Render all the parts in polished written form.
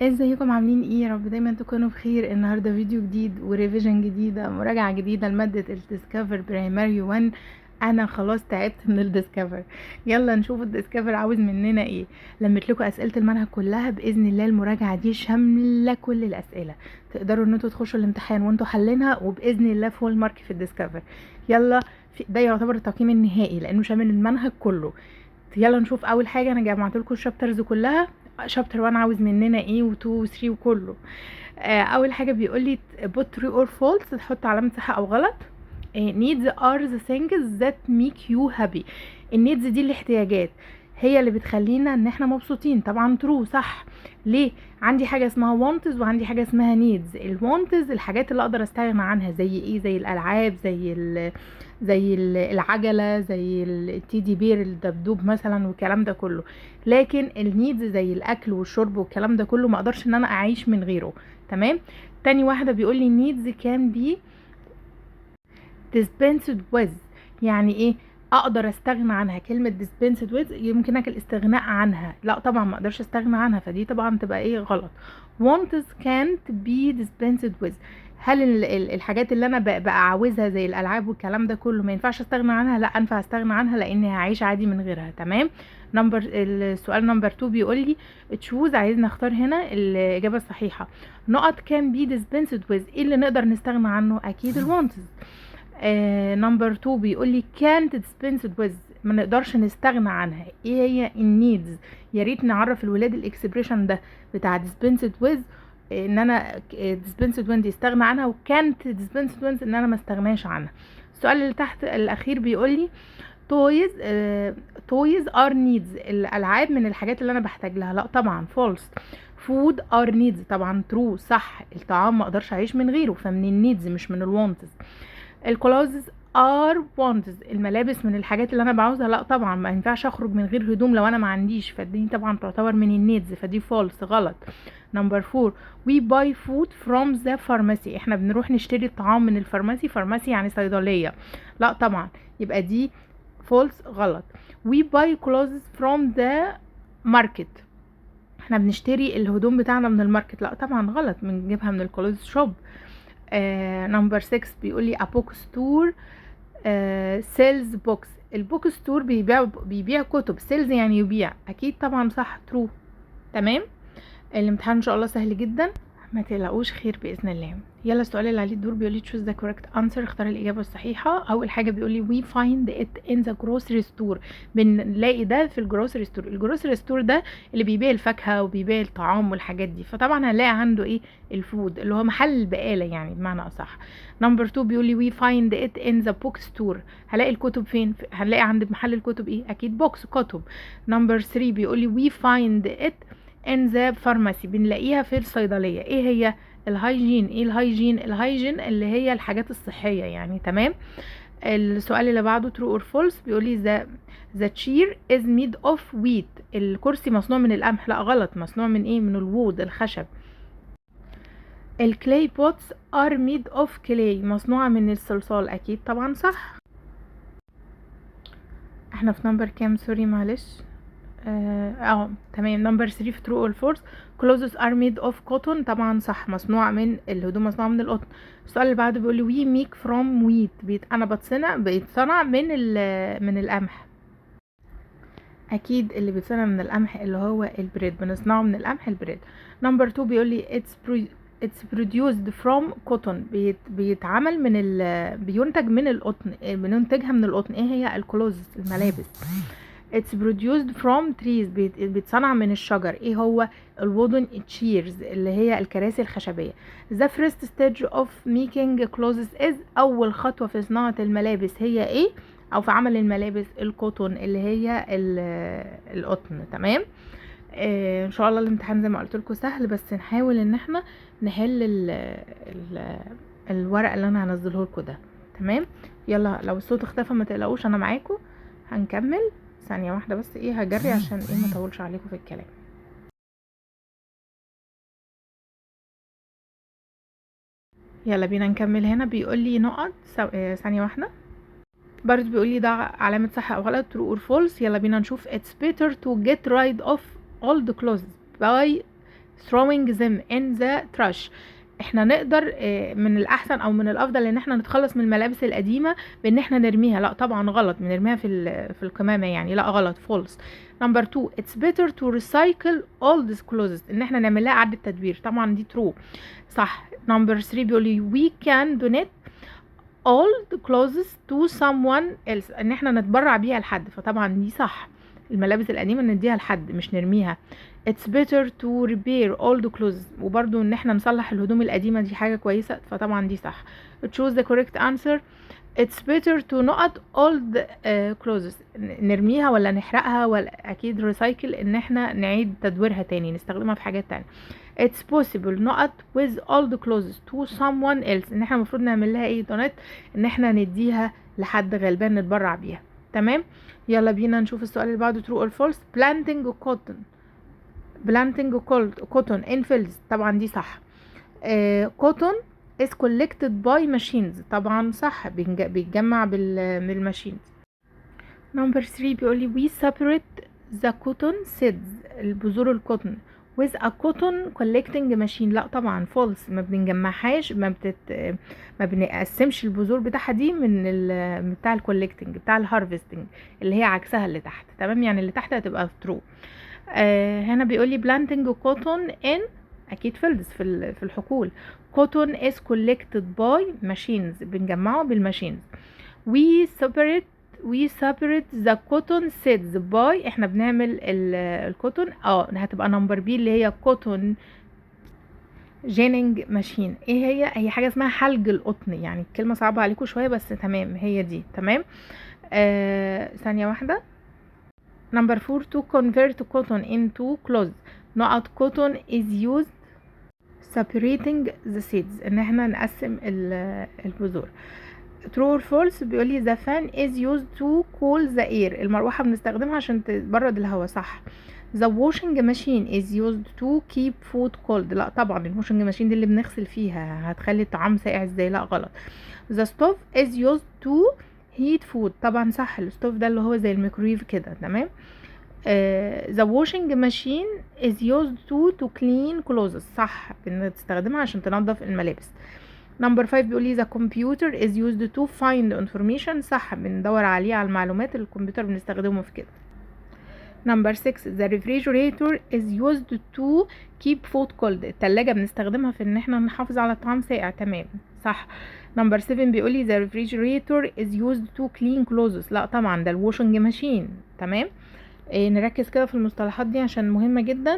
ازيكم عاملين ايه؟ يا رب دايما تكونوا بخير. النهارده فيديو جديد وريفيجن جديده، مراجعه جديده لماده الديسكفر برايمري 1. انا خلاص تعبت من الديسكفر. يلا نشوف الديسكفر عاوز مننا ايه. لميت لكم اسئله المنهج كلها باذن الله. المراجعه دي شامله كل الاسئله، تقدروا ان انتوا تخشوا الامتحان وانتوا حلينها، وباذن الله فول مارك في الديسكفر. يلا، ده يعتبر التقييم النهائي لانه شامل المنهج كله. يلا نشوف. اول حاجه انا جمعت لكم الشابترز كلها. شابتر 1 عاوز مننا ايه، و2 و3 وكله. اول حاجه بيقول لي put true or false، تحط علامه صح او غلط. needs are the things that make you happy. النيدز دي الاحتياجات، هي اللي بتخلينا ان احنا مبسوطين. طبعا true صح. ليه؟ عندي حاجه اسمها wants وعندي حاجه اسمها needs. الوانتز الحاجات اللي اقدر استغنى عنها، زي ايه؟ زي الالعاب، زي العجله، زي التيدي بير، الدبدوب مثلا، والكلام ده كله. لكن النيدز زي الاكل والشرب والكلام ده كله ما اقدرش ان انا اعيش من غيره. تمام. تاني واحده بيقول لي needs can be dispensed with. يعني ايه؟ اقدر استغنى عنها. كلمه dispensed with يمكنك الاستغناء عنها، لا طبعا ما اقدرش استغنى عنها، فدي طبعا تبقى ايه؟ غلط. wants can't be dispensed with. هل الحاجات اللي انا بقى عاوزها زي الالعاب والكلام ده كله ما ينفعش استغنى عنها؟ لا، انفع استغنى عنها لاني هعيش عادي من غيرها. تمام. السؤال نمبر 2 بيقول لي تشوز، عايزنا نختار هنا الاجابه الصحيحه. نقط can be dispensed with، ايه اللي نقدر نستغنى عنه؟ اكيد الوانتز. نمبر 2 بيقول لي can't dispensed with، ما نقدرش نستغنى عنها. ايه هي النيدز؟ يا ريت نعرف الولاد الاكسبريشن ده بتاع dispensed with، ان انا dispensed with يستغنى عنها، وكانت dispensed with ان انا ما استغناش عنها. السؤال اللي تحت الاخير بيقول لي toys toys are needs، الالعاب من الحاجات اللي انا بحتاج لها. لا طبعا false. food are needs، طبعا true صح. الطعام ما اقدرش اعيش من غيره، فمن النيدز مش من الوانتز. الكلوزز ار وانتز، الملابس من الحاجات اللي انا بعوزها. لا طبعا ما ينفعش اخرج من غير هدوم لو انا ما عنديش، فدي طبعا تعتبر من النيدز، فدي فولس غلط. نمبر 4 we buy food from the pharmacy، احنا بنروح نشتري الطعام من الفارماسي. فارماسي يعني صيدلية. لا طبعا، يبقى دي فولس غلط. we buy clothes from the market، احنا بنشتري الهدوم بتاعنا من الماركت. لا طبعا غلط، بنجيبها من الكلوز شوب. نمبر 6 بيقول لي a book store سيلز بوكس. البوك ستور بيبيع كتب. سيلز يعني يبيع، اكيد طبعا صح ترو. تمام. الامتحان ان شاء الله سهل جدا، ما تقلقوش، خير باذن الله. يلا السؤال اللي عليه الدور بيقول لي choose the correct answer، اختار الاجابه الصحيحه. اول حاجه بيقول لي we find it in the grocery store، بنلاقي ده في الجروسري ستور. الجروسري ستور ده اللي بيبيع الفاكهه وبيبيع الطعام والحاجات دي، فطبعا هنلاقي عنده ايه؟ الفود، اللي هو محل البقاله يعني بمعنى اصح. نمبر 2 بيقول لي we find it in the book store، هلاقي الكتب فين؟ هنلاقي عند محل الكتب ايه؟ اكيد بوكس، كتب. نمبر 3 بيقول لي we find it in the pharmacy، بنلاقيها في الصيدلية. ايه هي؟ الهايجين. ايه الهايجين؟ الهايجين اللي هي الحاجات الصحية يعني. تمام. السؤال اللي بعده true or false بيقول لي the chair is made of wheat، الكرسي مصنوع من القمح. لا غلط، مصنوع من ايه؟ من الوود، الخشب. الكلاي بوتس are made of clay، مصنوعة من الصلصال. اكيد طبعا صح. احنا في نمبر كام؟ سوري معلش. تمام. نمبر 3 في true or false clothes are made of cotton، طبعا صح، مصنوع من الهدوم، مصنوعة من القطن. السؤال اللي بعده بيقول لي we make from wheat، انا بيتصنع من القمح. اكيد اللي بيتصنع من القمح اللي هو البريد، بنصنعه من القمح البريد. نمبر 2 بيقول لي it's produced from cotton، بيتعمل بينتج من القطن، بننتجها من القطن. ايه هي؟ الكلوز، الملابس. it's produced from trees، بيتصنع من الشجر. ايه هو؟ الوودن تشيرز اللي هي الكراسي الخشبية. the first stage of making clothes is، اول خطوة في صناعة الملابس هي ايه؟ او في عمل الملابس؟ القطن اللي هي القطن. تمام. ان شاء الله الامتحان زي ما قلت لكم سهل، بس نحاول ان احنا نحل ال الورق اللي انا هنزله لكم ده. تمام. يلا لو الصوت اختفى ما تقلقوش، انا معاكم. هنكمل ثانيه واحده بس، ايه هجري عشان ايه ما اطولش عليكم في الكلام. يلا بينا نكمل. هنا بيقول لي نقط ثانيه واحده. برضه بيقول لي ده علامه صح او غلط true or false. يلا بينا نشوف. it's better to get rid of old clothes by throwing them in the trash. احنا نقدر من الاحسن او من الافضل ان احنا نتخلص من الملابس القديمه بان احنا نرميها. لا طبعا غلط، نرميها في القمامه يعني، لا غلط false. نمبر 2 it's better to recycle all these clothes، ان احنا نعمل لها اعاده تدوير، طبعا دي true صح. نمبر 3 بيقول لي we can donate all the clothes to someone else، ان احنا نتبرع بيها لحد، فطبعا دي صح. الملابس القديمه نديها لحد مش نرميها. it's better to repair all the clothes، وبرضو ان احنا نصلح الهدوم القديمه دي حاجه كويسه، فطبعا دي صح. choose the correct answer. it's better to not all the clothes، نرميها ولا نحرقها، ولا اكيد recycle ان احنا نعيد تدويرها تاني نستخدمها في حاجات تانية. it's possible not with all the clothes to someone else، ان احنا المفروض نعمل لها ايه donate، ان احنا نديها لحد غلبان نتبرع بيها. تمام، يلا بينا نشوف السؤال اللي بعده true or false. planting cotton in fields، طبعا دي صح. cotton is collected by machines، طبعا صح، بيتجمع بالماشينز. نمبر 3 بيقول لي we separate the cotton seeds، البذور القطن with a cotton collecting machine، لا طبعا false، ما بنجمعهاش، ما بنقسمش البذور بتاعها دي من بتاع الكولكتنج، بتاع الهارفستنج اللي هي عكسها اللي تحت. تمام، يعني اللي تحت هتبقى true. هنا بيقول لي planting cotton in اكيد fields في الحقول. cotton is collected by machines، بنجمعه بالماشينز. we separate the cotton seeds by، احنا بنعمل الكوتون هتبقى نمبر بي اللي هي cotton ginning machine. ايه هي حاجه اسمها حلج القطن، يعني الكلمه صعبه عليكم شويه بس تمام هي دي. تمام، ثانيه واحده. نمبر 4 to convert cotton into cloth، not cotton is used separating the seeds، ان احنا نقسم البذور. true or false بيقول لي the fan is used to cool the air، المروحة بنستخدمها عشان تبرد الهواء، صح. the washing machine is used to keep food cold، لا طبعا الواشنج ماشين دي اللي بنغسل فيها، هتخلي الطعام ساقع ازاي، لا غلط. the stove is used to heat food، طبعا صح، الستوف ده اللي هو زي الميكرويف كده. تمام. the washing machine is used to clean clothes، صح، بنستخدمها عشان تنظف الملابس. نمبر 5 بيقول لي the computer is used to find information، صح، بندور عليه على المعلومات، الكمبيوتر بنستخدمه في كده. نمبر 6 the refrigerator is used to keep food cold، التلاجة بنستخدمها في ان احنا نحافظ على الطعام ساقع. تمام صح. نمبر 7 بيقول لي the refrigerator is used to clean clothes، لا طبعا ده الواشنج ماشين. تمام، نركز كده في المصطلحات دي عشان مهمة جدا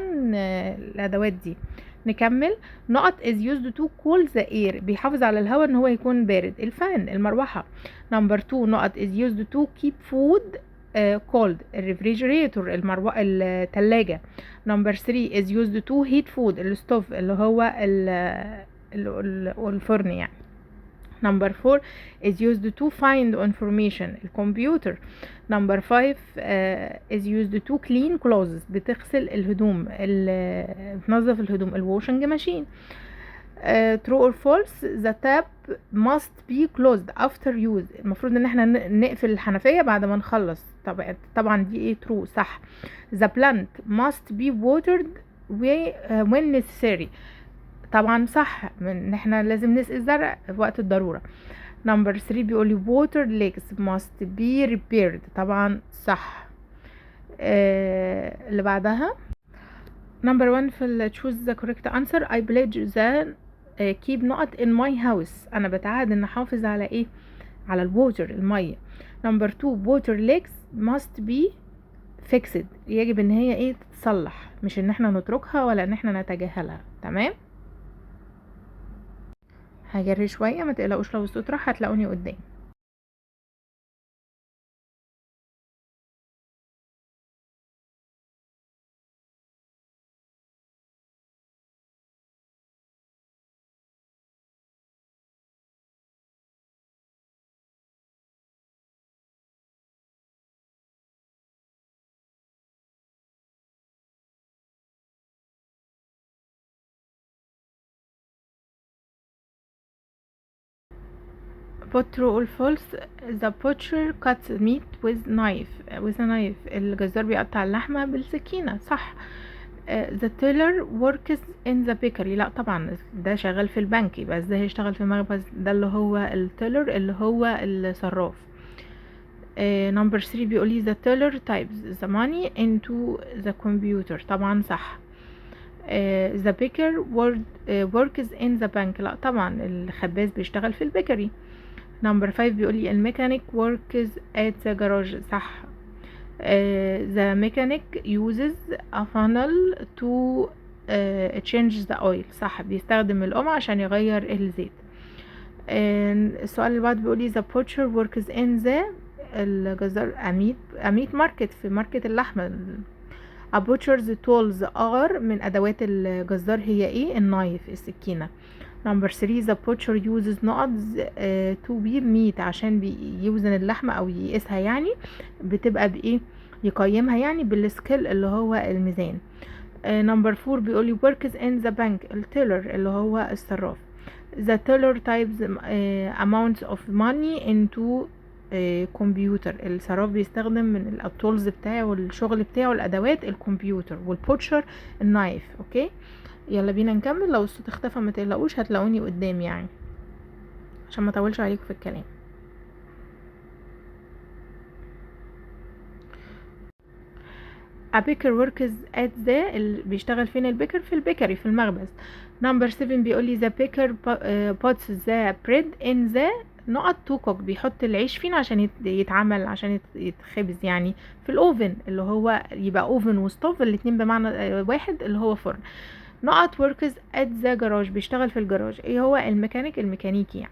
الادوات دي. نكمل. نقط is used to cool the air، بيحافظ على الهواء ان هو يكون بارد. الفان، المروحة. نمبر 2 نقط is used to keep food cold، الريفريجريتور، التلاجة. نمبر 3 is used to heat food، الستوف اللي هو الفرن يعني. نمبر 4 is used to find information، الكمبيوتر. نمبر 5 is used to clean clothes، بتغسل الهدوم، بتنظف الهدوم، الواشنج ماشين. true or false the tap must be closed after use، المفروض ان احنا نقفل الحنفية بعد ما نخلص. طبعا دي ايه true، صح. the plant must be watered when necessary، طبعا صح، ان احنا لازم نسقي الزرع في وقت الضرورة. نمبر 3 بيقولي water leaks must be repaired، طبعا صح. اللي بعدها نمبر 1 في ال choose the correct answer. I pledge the keep نقط in my house، انا بتعهد ان احافظ على ايه، على الووتر، المية. نمبر 2 water leaks must be fixed، يجب ان هي ايه تتصلح، مش ان احنا نتركها ولا ان احنا نتجاهلها. تمام، هجري شوية ما تقلقوش، لو الصوت راح هتلاقوني قدام. put true or false the butcher cuts meat with a knife، الجزار بيقطع اللحمة بالسكينة، صح. the teller works in the bakery. لا طبعا ده شغال في البنك، يبقى ازاي هيشتغل في المخبز؟ ده اللي هو التيلر اللي هو الصراف. number 3 بيقولي the teller types the money into the computer. طبعا صح. the baker works in the bank. لا طبعا الخباز بيشتغل في البيكري. number 5 بيقولي الميكانيك works at the garage. صح. the mechanic uses a funnel to change the oil. صح، بيستخدم القمع عشان يغير الزيت. السؤال اللي بعد بيقولي the butcher works in the الجزار أميت ماركت، في ماركت اللحمة. a butcher's tools are من أدوات الجزار هي ايه؟ النايف، السكينة. number 3 the butcher uses nuts to be meat عشان بيوزن اللحمة أو يقيسها، يعني بتبقى بإيه؟ يقيمها يعني بالسكيل اللي هو الميزان. number 4 بيقولي works in the bank التيلر اللي هو الصراف. the teller types amounts of money into كمبيوتر. الصراف بيستخدم من التولز بتاعه والشغل بتاعه الادوات الكمبيوتر، والبوتشر النايف. اوكي يلا بينا نكمل. لو الصوت اختفى ما تقلقوش، هتلاقوني قدام يعني عشان ما اطولش عليكم في الكلام. a baker works at the بيشتغل فين البيكر؟ في البيكري، في المخبز. number 7 بيقولي the baker puts the bread in the نقط to cook. بيحط العيش فين عشان يتعمل، عشان يتخبز يعني في الاوفن، اللي هو يبقى اوفن وستوف الاتنين بمعنى واحد اللي هو فرن. نقط works at the garage بيشتغل في الجراج. ايه هو؟ الميكانيكي يعني.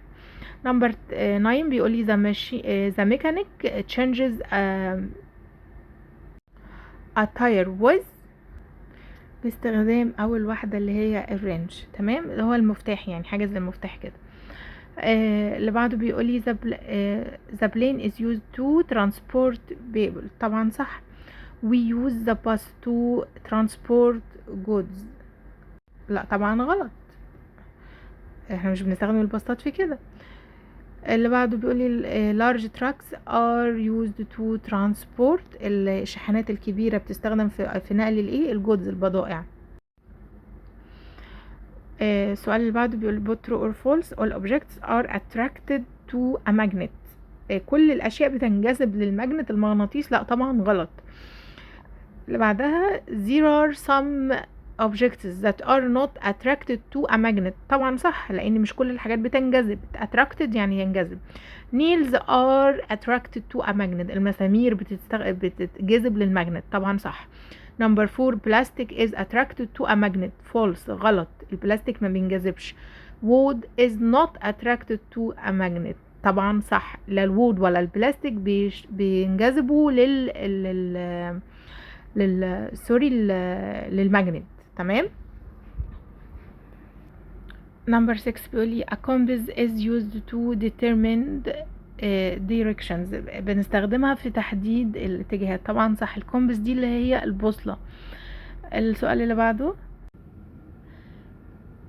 number 9 بيقولي the mechanic changes a tire with باستخدام اول واحدة اللي هي الرينج. تمام، اللي هو المفتاح، يعني حاجة زي المفتاح كده. اللي بعده بيقولي the plane is used to transport people. طبعا صح. we use the bus to transport goods. لا طبعا غلط، احنا مش بنستخدم الباصات في كده. اللي بعده بيقولي large trucks are used to transport الشاحنات الكبيرة بتستخدم في نقل الايه؟ الجودز، البضائع. السؤال اللي بعده بيقول both true or false all objects are attracted to a magnet. كل الاشياء بتنجذب للماجنت، المغناطيس. لا طبعا غلط. اللي بعدها there are some objects that are not attracted to a magnet. طبعا صح، لان مش كل الحاجات بتنجذب. attracted يعني ينجذب. nails are attracted to a magnet. المسامير بتتجذب للماجنت. طبعا صح. number 4 plastic is attracted to a magnet. false غلط، البلاستيك ما بينجذبش. wood is not attracted to a magnet. طبعا صح، لا الوود ولا البلاستيك بينجذبوا للماجنت. تمام. number 6 بيقولي a compass is used to determine directions. بنستخدمها في تحديد الاتجاهات. طبعا صح، الكومبس دي اللي هي البوصلة. السؤال اللي بعده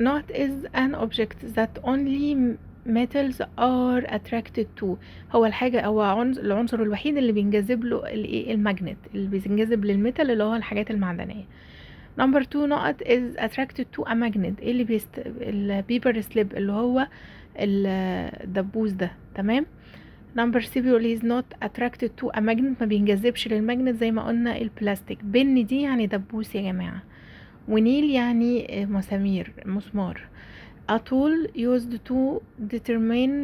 not is an object that only metals are attracted to. هو الحاجة هو العنصر الوحيد اللي بينجذب له الماجنت، اللي بينجذب للميتال اللي هو الحاجات المعدنية. number 2 نقط is attracted to a magnet. ايه اللي البيبر سليب اللي هو الدبوس ده. تمام. number 3 بيقول is not attracted to a magnet، ما بينجذبش للماجنت زي ما قلنا البلاستيك. بن دي يعني دبوس يا جماعة، ونيل يعني مسمار. a tool used to determine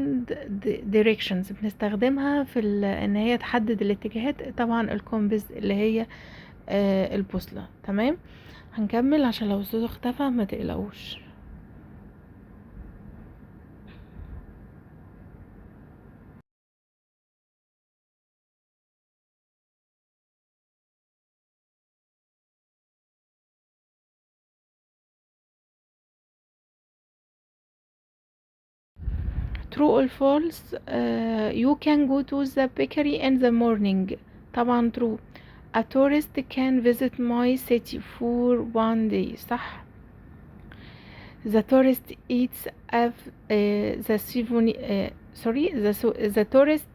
directions. بنستخدمها في ان هي تحدد الاتجاهات. طبعا الكومبس اللي هي البوصلة. تمام. هنكمل عشان لو الصوت اختفى ما تقلقوش. true or false you can go to the bakery in the morning. طبعا true. a tourist can visit my city for 1 day. صح. the tourist eats the tourist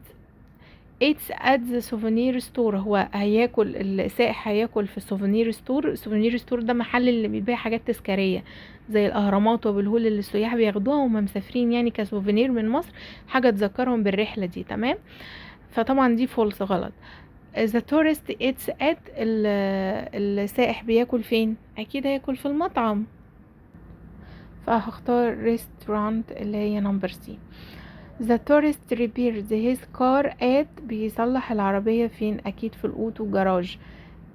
It's at the souvenir store. هو هياكل السائح هياكل في السوفينير ستور. السوفينير ستور ده محل اللي بيبيع حاجات تذكارية زي الأهرامات وأبو الهول اللي السياح بياخدوها وهم مسافرين يعني كسوفينير من مصر، حاجة تذكرهم بالرحلة دي. تمام، فطبعا دي فولس غلط. the tourist eats at السائح بياكل فين؟ أكيد هياكل في المطعم، فهختار restaurant اللي هي نمبر سي. The tourist repairs his car at بيصلح العربية فين؟ أكيد في الأوتو جراج،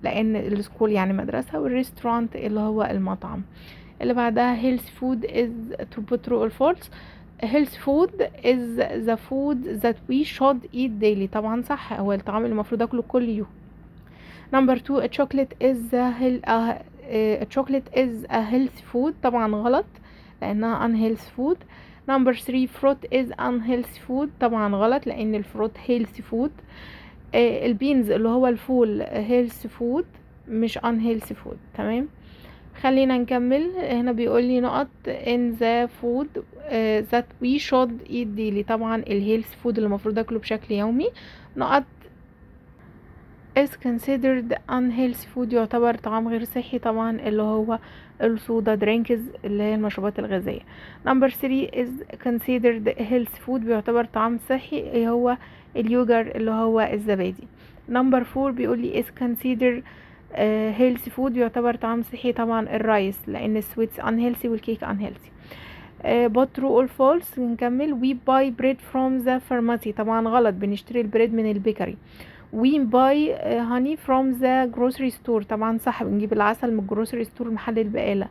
لأن السكول يعني مدرسة والريستورانت اللي هو المطعم. اللي بعدها health food is to put true or false. health food is the food that we should eat daily. طبعا صح، هو الطعام اللي المفروض أكله كل يوم. number 2 a chocolate is a healthy food. طبعا غلط لأنها unhealthy food. number 3 fruit is unhealthy food. طبعا غلط لأن الفروت healthy food. البينز اللي هو الفول healthy food مش unhealthy food. تمام، خلينا نكمل. هنا بيقول لي نقط in the food that we should eat daily. طبعا الهيلث فود اللي المفروض اكله بشكل يومي. نقط is considered unhealthy food يعتبر طعام غير صحي. طبعا اللي هو الصودا درينكز اللي هي المشروبات الغازية. number 3 is considered healthy food بيعتبر طعام صحي، هو اليوجر اللي هو الزبادي. number 4 بيقول لي is considered healthy food يعتبر طعام صحي. طبعا الرايس لان السويتس unhealthy والكيك unhealthy. but true or false نكمل. we buy bread from the pharmacy. طبعا غلط، بنشتري البريد من البيكري. we buy honey from the grocery store. طبعا صح، بنجيب العسل من الجروسري ستور محل البقالة.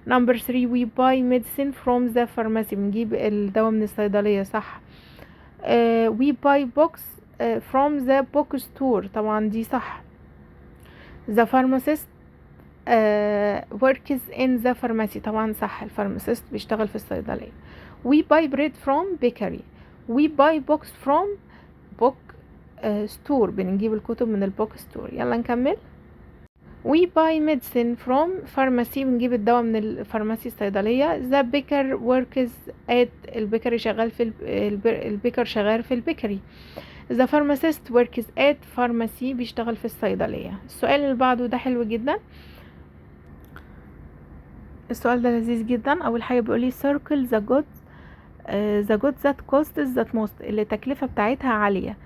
number 3 we buy medicine from the pharmacy. بنجيب الدواء من الصيدلية. صح. we buy books from the bookstore. طبعا دي صح. the pharmacist works in the pharmacy. طبعا صح، الفارماسيست بيشتغل في الصيدلية. we buy bread from bakery. we buy books from book store. بنجيب الكتب من البوك ستور. يلا نكمل. we buy medicine from pharmacy. بنجيب الدواء من الفارماسي الصيدلية. the baker works at البيكري شغال في البيكر شغال في البيكري. the pharmacist works at pharmacy بيشتغل في الصيدلية. السؤال اللي بعده ده حلو جدا، السؤال ده لذيذ جدا. اول حاجة بيقولي circle the goods the goods that costs that most اللي التكلفة بتاعتها عالية.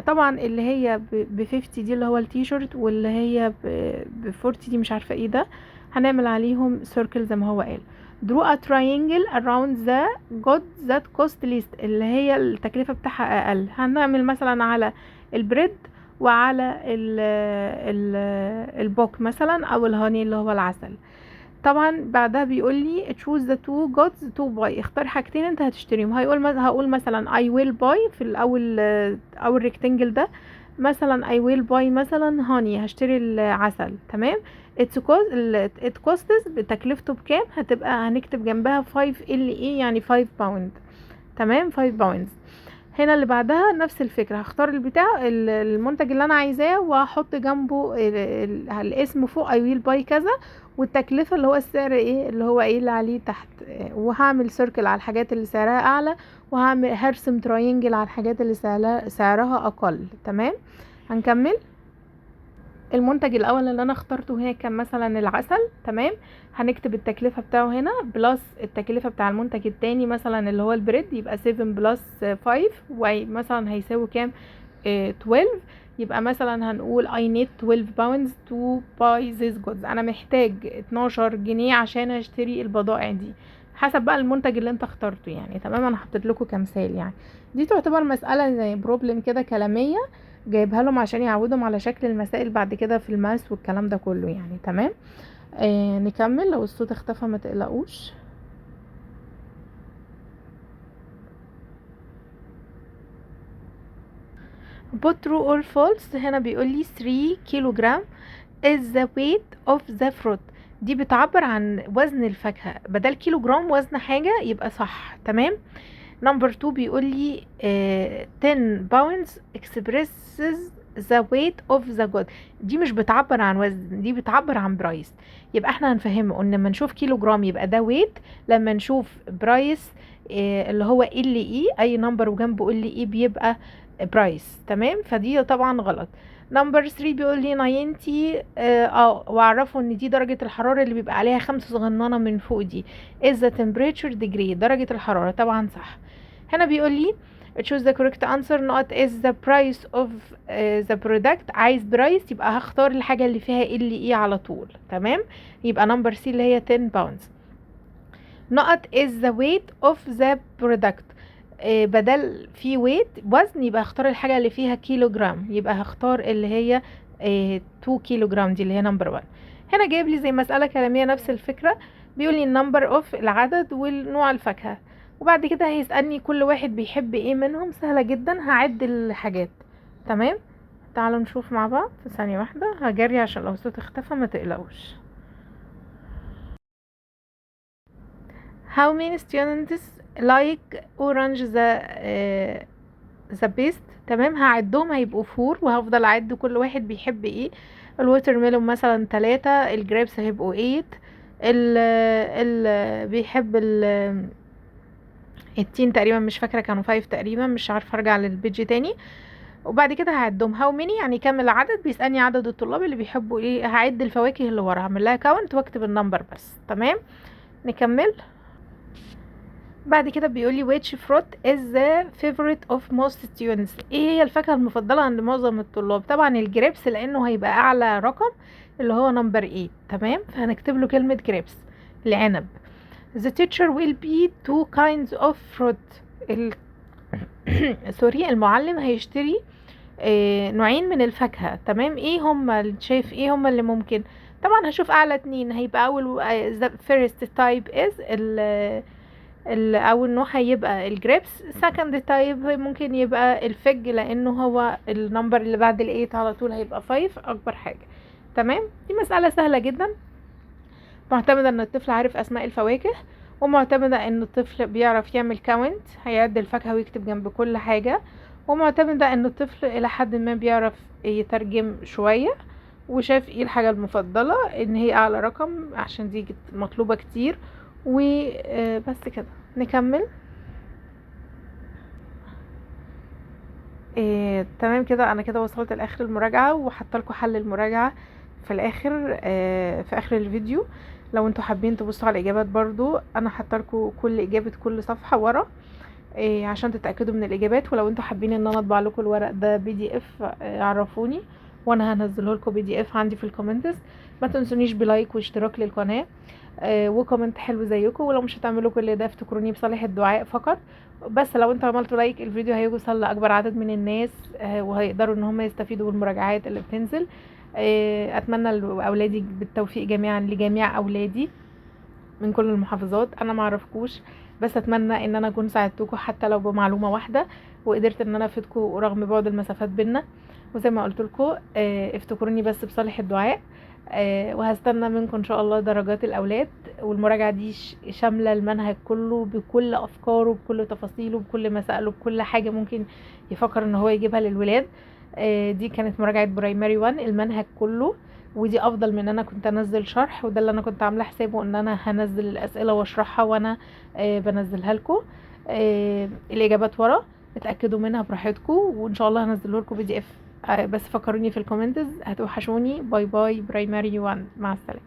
طبعا اللي هي ب 50 دي اللي هو التيشيرت، واللي هي ب 40 دي مش عارفة ايه ده، هنعمل عليهم circle زي ما هو قال. draw a triangle around the goods that cost least اللي هي التكلفة بتاعها اقل. هنعمل مثلا على البريد وعلى البوك مثلا او الهاني اللي هو العسل. طبعا بعدها بيقول لي choose the two goods to buy. اختار حاجتين انت هتشتريهم. هقول مثلا I will buy في الاول او الريكتنجل ده مثلا I will buy مثلا honey، هشتري العسل. تمام. it costs بتكلفته بكام، هتبقى هنكتب جنبها 5 LE يعني 5 باوند. تمام، 5 باوند. هنا اللي بعدها نفس الفكرة، هختار البتاع المنتج اللي انا عايزاه وهحط جنبه الاسم فوق I will buy كذا والتكلفة اللي هو السعر ايه اللي هو ايه اللي عليه تحت، وهعمل سيركل على الحاجات اللي سعرها اعلى هرسم تراينجل على الحاجات اللي سعرها اقل. تمام، هنكمل. المنتج الاول اللي انا اخترته هنا كان مثلا العسل. تمام، هنكتب التكلفة بتاعه هنا بلس التكلفة بتاع المنتج التاني مثلا اللي هو البريد، يبقى 7 بلس 5 ومثلا هيساوي كام 12. يبقى مثلا هنقول I need 12 pounds to buy this goods. انا محتاج 12 جنيه عشان اشتري البضائع دي، حسب بقى المنتج اللي انت اخترته يعني. تمام، انا حطيت لكم كمثال يعني. دي تعتبر مسألة زي بروبلم كده كلامية جايبها لهم عشان يعودهم على شكل المسائل بعد كده في الماس والكلام ده كله يعني. تمام، نكمل. لو الصوت اختفى ما تقلقوش. put true or false. هنا بيقول لي 3 كيلوغرام is the weight of the fruit. دي بتعبر عن وزن الفاكهة، بدل كيلوغرام وزن حاجة يبقى صح. تمام. number 2 بيقول لي 10 pounds expresses the weight of the good. دي مش بتعبر عن وزن، دي بتعبر عن برايس. يبقى احنا هنفهمه ان لما نشوف كيلو جرام يبقى ده weight، لما نشوف برايس اللي هو ال اي اي نمبر وجنبه ال اي بيبقى برايس. تمام، فدي طبعا غلط. نمبر 3 بيقول لي 90 واعرفوا ان دي درجة الحرارة اللي بيبقى عليها 5 صغننة من فوق دي is the temperature degree، درجة الحرارة. طبعا صح. هنا بيقول لي choose the correct answer not is the price of the product. عايز برايس يبقى هختار الحاجة اللي فيها اللي على طول. تمام، يبقى نمبر سي اللي هي 10 pounds. not is the weight of the product. بدل في weight وزن يبقى هختار الحاجة اللي فيها كيلو جرام، يبقى هختار اللي هي 2 كيلو جرام دي اللي هي نمبر 1. هنا جايب لي زي مسألة كلامية نفس الفكرة، بيقول لي النمبر اوف العدد والنوع الفاكهة، وبعد كده هيسألني كل واحد بيحب ايه منهم. سهلة جدا، هعد الحاجات. تمام، تعالوا نشوف مع بعض. ثانية واحدة هجري عشان لو الصوت اختفى ما تقلقوش. How many students like orange the best؟ تمام، هعدهم هيبقوا 4 وهفضل اعد كل واحد بيحب ايه. الووتر ميلون مثلا 3، الجريبس هيبقوا 8، ال بيحب التين تقريبا مش فاكره كانوا 5 تقريبا، مش عارفه ارجع للبيج تاني. وبعد كده هعدهم هاو ميني يعني كام العدد، بيسالني عدد الطلاب اللي بيحبوا ايه. هعد الفواكه اللي ورا، هعمل لها كاونت واكتب النمبر بس. تمام، نكمل. بعد كده بيقول لي which fruit is the favorite of most students؟ ايه هي الفاكهة المفضلة عند معظم الطلاب؟ طبعا الجريبس لانه هيبقى اعلى رقم اللي هو نمبر 8. تمام، فهنكتب له كلمة جريبس، العنب. the teacher will be 2 kinds of fruit. سوري، المعلم هيشتري نوعين من الفاكهة. تمام، ايه هما؟ شايف ايه هما اللي ممكن؟ طبعا هشوف اعلى 2. هيبقى اول the first type is اول نوع هيبقى الجريبس. سكند تايب ممكن يبقى الفج لانه هو النمبر اللي بعد الايت على طول هيبقى 5 اكبر حاجة. تمام، دي مسألة سهلة جدا، معتمدة ان الطفل عارف اسماء الفواكه، ومعتمدة ان الطفل بيعرف يعمل كاونت، هيعد الفاكهة ويكتب جنب كل حاجة، ومعتمدة ان الطفل الى حد ما بيعرف يترجم شوية، وشاف ايه الحاجة المفضلة ان هي اعلى رقم عشان دي مطلوبة كتير. وبس كده، نكمل. تمام كده، انا كده وصلت لاخر المراجعة وحاطه لكم حل المراجعة في الاخر في اخر الفيديو. لو انتوا حابين تبصوا على الاجابات برضو انا حاطه لكم كل اجابة كل صفحة ورا عشان تتأكدوا من الاجابات. ولو انتوا حابين ان انا اطبع لكم الورق ده PDF عرفوني وانا هنزله لكم PDF عندي في الكومنتس. ما تنسونيش بلايك واشتراك للقناة وكومنت حلو زيكم. ولو مش هتعملوا كل ده افتكروني بصالح الدعاء فقط. بس لو انتوا عملتوا لايك الفيديو هيوصل لاكبر عدد من الناس وهيقدروا ان هم يستفيدوا بالمراجعات اللي بتنزل. اتمنى لاولادي بالتوفيق جميعا، لجميع اولادي من كل المحافظات. انا ما اعرفكوش بس اتمنى ان انا اكون ساعدتكم حتى لو بمعلومه واحده، وقدرت ان انا افيدكم رغم بعد المسافات بينا. وزي ما قلت لكم افتكروني بس بصالح الدعاء. وهستنى منكم ان شاء الله درجات الاولاد. والمراجعه دي شامله المنهج كله بكل افكاره بكل تفاصيله بكل مسائله بكل حاجه ممكن يفكر ان هو يجيبها للولاد. دي كانت مراجعه برايمري 1 المنهج كله، ودي افضل من ان انا كنت انزل شرح. وده اللي انا كنت عامله حسابه ان انا هنزل الاسئله واشرحها وانا بنزلها لكم. الاجابات ورا، اتاكدوا منها براحتكم وان شاء الله هنزله لكم PDF. بس فكروني في الكومنتس، هتوحشوني. باي باي برايمري 1، مع السلامه.